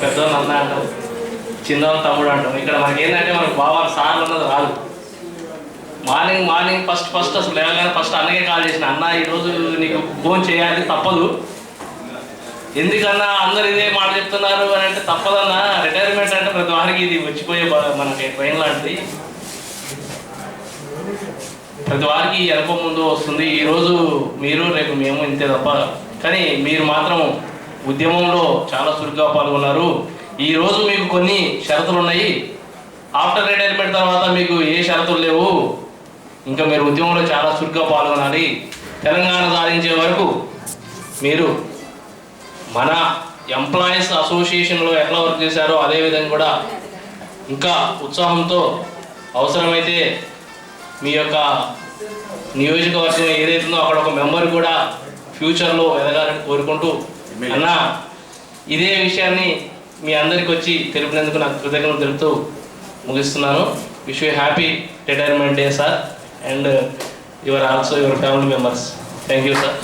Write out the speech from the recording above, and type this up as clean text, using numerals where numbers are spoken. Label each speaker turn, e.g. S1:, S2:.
S1: పెద్దవాళ్ళు అన్న అంటాం, చిన్నవాళ్ళు తమ్ముడు అంటాం. ఇక్కడ మనకి ఏంటంటే మనకు బాగా సార్లు అన్నది రాదు. మార్నింగ్ ఫస్ట్ అసలు లేవగానే ఫస్ట్ అన్నకే కాల్ చేసిన, అన్న ఈరోజు నీకు ఫోన్ చేయాలి తప్పదు. ఎందుకన్నా అందరు ఇదే మాట చెప్తున్నారు అని అంటే, తప్పదన్నా, రిటైర్మెంట్ అంటే ప్రతి వారికి ఇది వచ్చిపోయే మనకి ట్రైన్ లాంటిది. ప్రతి వారికి వెనక ముందు వస్తుంది. ఈరోజు మీరు, రేపు మేము, ఇంతే తప్ప. కానీ మీరు మాత్రం ఉద్యమంలో చాలా చురుగ్గా పాల్గొన్నారు. ఈరోజు మీకు కొన్ని షరతులు ఉన్నాయి. ఆఫ్టర్ రిటైర్మెంట్ తర్వాత మీకు ఏ షరతులు లేవు. ఇంకా మీరు ఉద్యమంలో చాలా చురుగ్గా పాల్గొనాలి. తెలంగాణ సాధించే వరకు మీరు మన ఎంప్లాయీస్ అసోసియేషన్లో ఎట్లా వర్క్ చేశారో అదేవిధంగా కూడా ఇంకా ఉత్సాహంతో అవసరమైతే మీ యొక్క నియోజకవర్గం ఏదైతుందో అక్కడ ఒక మెంబర్ కూడా ఫ్యూచర్లో ఎదగాలని కోరుకుంటూ, అన్న ఇదే విషయాన్ని మీ అందరికి వచ్చి తెలిపినందుకు నాకు కృతజ్ఞతలు తెలుపుతూ ముగిస్తున్నాను. Wish you happy retirement day sir, and your also your family members. Thank you sir.